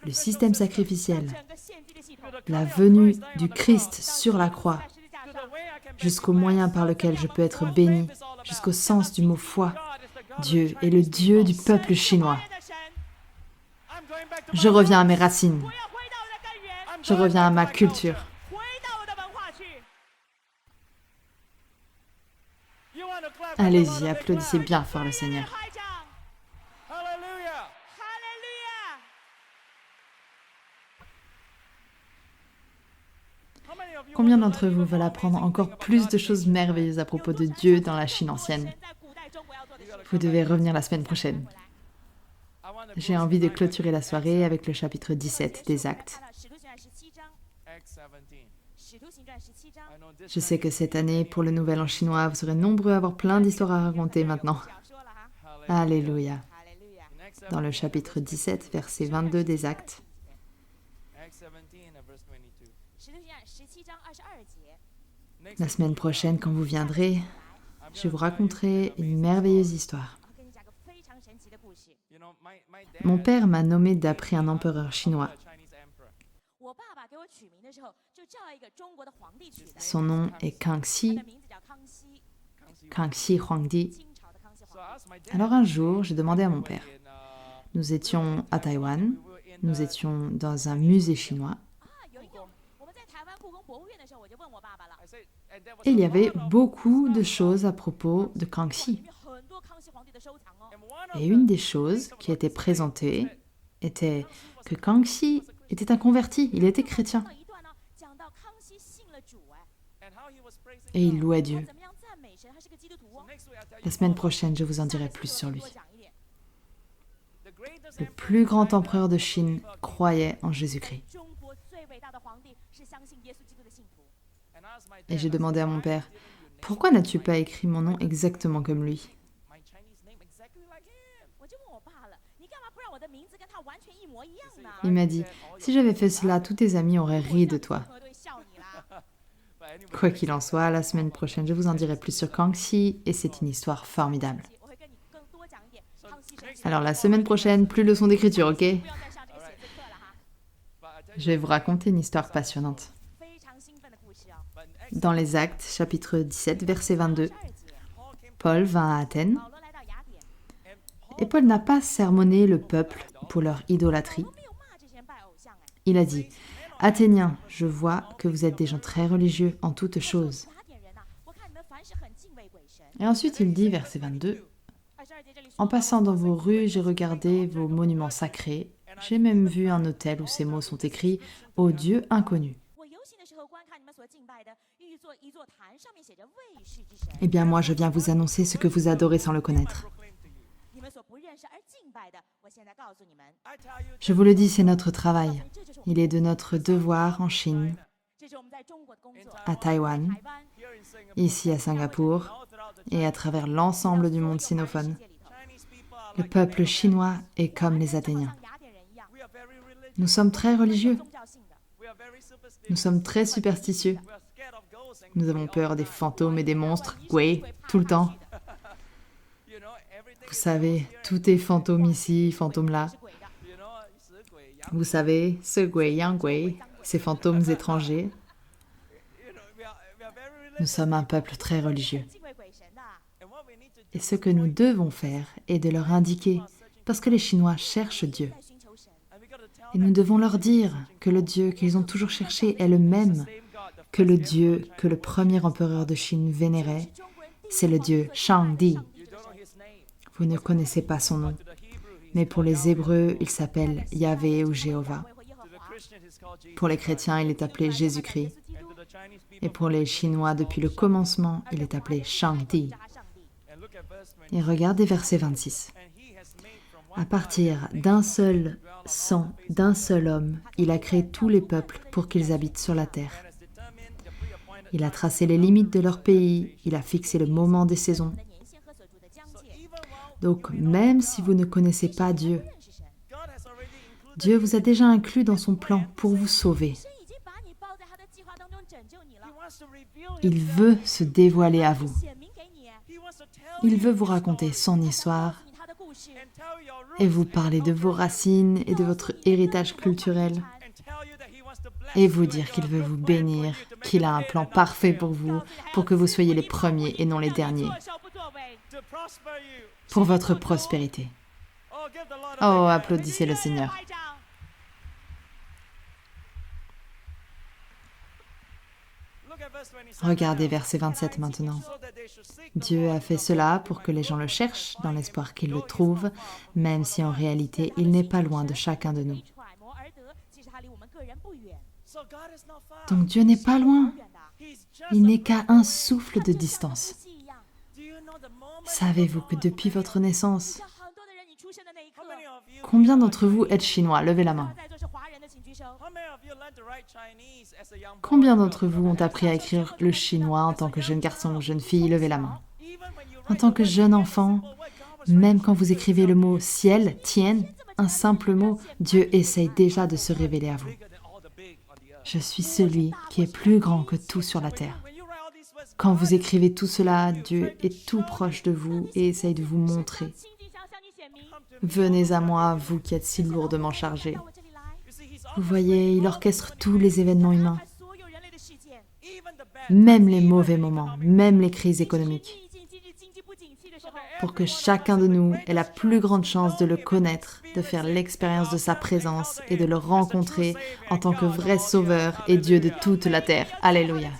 le système sacrificiel, la venue du Christ sur la croix, jusqu'au moyen par lequel je peux être béni, jusqu'au sens du mot foi. Dieu est le Dieu du peuple chinois. Je reviens à mes racines. Je reviens à ma culture. Allez-y, applaudissez bien fort le Seigneur. Combien d'entre vous veulent apprendre encore plus de choses merveilleuses à propos de Dieu dans la Chine ancienne? Vous devez revenir la semaine prochaine. J'ai envie de clôturer la soirée avec le chapitre 17 des Actes. Je sais que cette année, pour le Nouvel An chinois, vous serez nombreux à avoir plein d'histoires à raconter maintenant. Alléluia. Dans le chapitre 17, verset 22 des Actes. La semaine prochaine, quand vous viendrez, je vous raconterai une merveilleuse histoire. Mon père m'a nommé d'après un empereur chinois. Son nom est Kangxi Huangdi. Alors un jour, j'ai demandé à mon père. Nous étions à Taïwan, nous étions dans un musée chinois. Et il y avait beaucoup de choses à propos de Kangxi. Et une des choses qui était présentée était que Kangxi était un converti, il était chrétien. Et il louait Dieu. La semaine prochaine, je vous en dirai plus sur lui. Le plus grand empereur de Chine croyait en Jésus-Christ. Et j'ai demandé à mon père, « Pourquoi n'as-tu pas écrit mon nom exactement comme lui ?» Il m'a dit, « Si j'avais fait cela, tous tes amis auraient ri de toi. » Quoi qu'il en soit, la semaine prochaine, je vous en dirai plus sur Kangxi et c'est une histoire formidable. Alors la semaine prochaine, plus leçon d'écriture, ok? Je vais vous raconter une histoire passionnante. Dans les Actes, chapitre 17, verset 22, Paul vint à Athènes et Paul n'a pas sermonné le peuple pour leur idolâtrie. Il a dit, « Athéniens, je vois que vous êtes des gens très religieux en toutes choses. » Et ensuite il dit, verset 22, « En passant dans vos rues, j'ai regardé vos monuments sacrés. J'ai même vu un autel où ces mots sont écrits « Ô Dieu inconnu ». Eh bien moi, je viens vous annoncer ce que vous adorez sans le connaître. Je vous le dis, c'est notre travail. Il est de notre devoir en Chine, à Taïwan, ici à Singapour et à travers l'ensemble du monde sinophone. Le peuple chinois est comme les Athéniens. Nous sommes très religieux. Nous sommes très superstitieux. Nous avons peur des fantômes et des monstres, Gui, tout le temps. Vous savez, tout est fantôme ici, fantôme là. Vous savez, ce Gui, Yang Gui, ces fantômes étrangers. Nous sommes un peuple très religieux. Et ce que nous devons faire est de leur indiquer, parce que les Chinois cherchent Dieu. Et nous devons leur dire que le Dieu qu'ils ont toujours cherché est le même que le Dieu que le premier empereur de Chine vénérait. C'est le Dieu Shangdi. Vous ne connaissez pas son nom, mais pour les Hébreux, il s'appelle Yahvé ou Jéhovah. Pour les chrétiens, il est appelé Jésus-Christ. Et pour les Chinois, depuis le commencement, il est appelé Shangdi. Et regardez verset 26. À partir d'un seul sang, d'un seul homme, il a créé tous les peuples pour qu'ils habitent sur la terre. Il a tracé les limites de leur pays, il a fixé le moment des saisons. Donc même si vous ne connaissez pas Dieu, Dieu vous a déjà inclus dans son plan pour vous sauver. Il veut se dévoiler à vous. Il veut vous raconter son histoire et vous parler de vos racines et de votre héritage culturel et vous dire qu'il veut vous bénir, qu'il a un plan parfait pour vous, pour que vous soyez les premiers et non les derniers, pour votre prospérité. Oh, applaudissez le Seigneur. Regardez verset 27 maintenant. Dieu a fait cela pour que les gens le cherchent, dans l'espoir qu'ils le trouvent, même si en réalité il n'est pas loin de chacun de nous. Donc Dieu n'est pas loin. Il n'est qu'à un souffle de distance. Savez-vous que depuis votre naissance, combien d'entre vous êtes chinois? Levez la main. Combien d'entre vous ont appris à écrire le chinois en tant que jeune garçon ou jeune fille? Levez la main. En tant que jeune enfant, même quand vous écrivez le mot ciel, tien, un simple mot, Dieu essaye déjà de se révéler à vous. Je suis celui qui est plus grand que tout sur la terre. Quand vous écrivez tout cela, Dieu est tout proche de vous et essaye de vous montrer. Venez à moi, vous qui êtes si lourdement chargés. Vous voyez, il orchestre tous les événements humains, même les mauvais moments, même les crises économiques, pour que chacun de nous ait la plus grande chance de le connaître, de faire l'expérience de sa présence et de le rencontrer en tant que vrai sauveur et Dieu de toute la terre. Alléluia.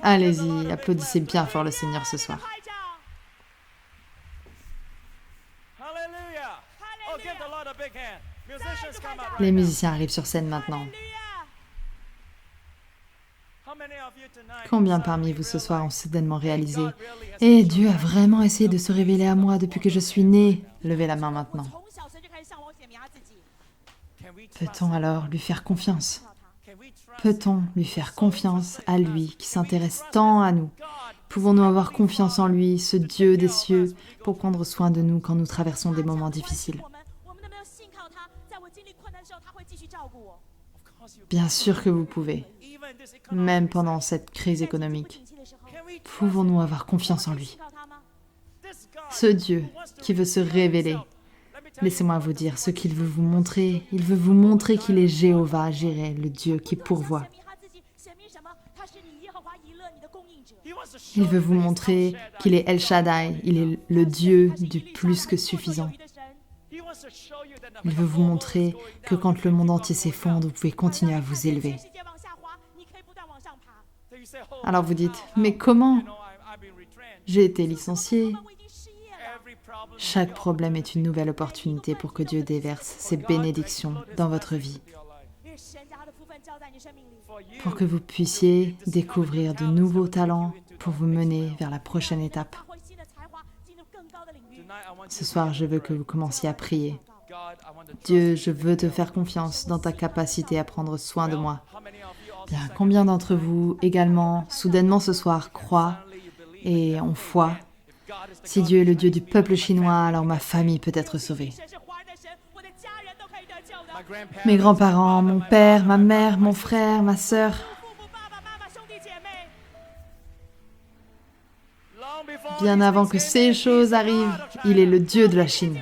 Allez-y, applaudissez bien fort le Seigneur ce soir. Les musiciens arrivent sur scène maintenant. Combien parmi vous ce soir ont soudainement réalisé « Eh, Dieu a vraiment essayé de se révéler à moi depuis que je suis né ?» Levez la main maintenant. Peut-on alors lui faire confiance? Peut-on lui faire confiance à lui qui s'intéresse tant à nous? Pouvons-nous avoir confiance en lui, ce Dieu des cieux, pour prendre soin de nous quand nous traversons des moments difficiles? Bien sûr que vous pouvez, même pendant cette crise économique. Pouvons-nous avoir confiance en lui? Ce Dieu qui veut se révéler. Laissez-moi vous dire ce qu'il veut vous montrer. Il veut vous montrer qu'il est Jéhovah, Jireh, le Dieu qui pourvoit. Il veut vous montrer qu'il est El Shaddai, il est le Dieu du plus que suffisant. Il veut vous montrer que quand le monde entier s'effondre, vous pouvez continuer à vous élever. Alors vous dites, mais comment? J'ai été licencié. Chaque problème est une nouvelle opportunité pour que Dieu déverse ses bénédictions dans votre vie. Pour que vous puissiez découvrir de nouveaux talents pour vous mener vers la prochaine étape. Ce soir, je veux que vous commenciez à prier. Dieu, je veux te faire confiance dans ta capacité à prendre soin de moi. Bien, combien d'entre vous également, soudainement ce soir, croient et ont foi? Si Dieu est le Dieu du peuple chinois, alors ma famille peut être sauvée. Mes grands-parents, mon père, ma mère, mon frère, ma sœur. Bien avant que ces choses arrivent, il est le Dieu de la Chine.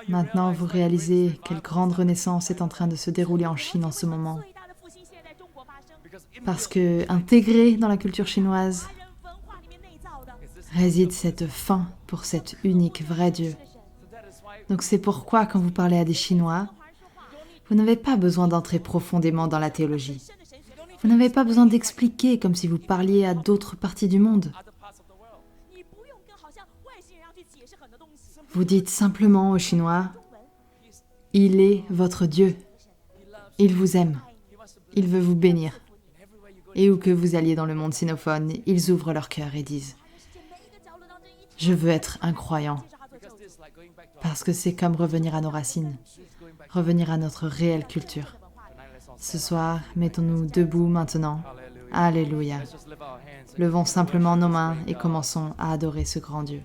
Maintenant, vous réalisez quelle grande renaissance est en train de se dérouler en Chine en ce moment. Parce que, intégré dans la culture chinoise, réside cette faim pour cet unique vrai Dieu. Donc c'est pourquoi, quand vous parlez à des Chinois, vous n'avez pas besoin d'entrer profondément dans la théologie. Vous n'avez pas besoin d'expliquer comme si vous parliez à d'autres parties du monde. Vous dites simplement aux Chinois, « Il est votre Dieu. Il vous aime. Il veut vous bénir. Et où que vous alliez dans le monde sinophone, ils ouvrent leur cœur et disent « Je veux être un croyant ». Parce que c'est comme revenir à nos racines, revenir à notre réelle culture. Ce soir, mettons-nous debout maintenant. Alléluia. Levons simplement nos mains et commençons à adorer ce grand Dieu.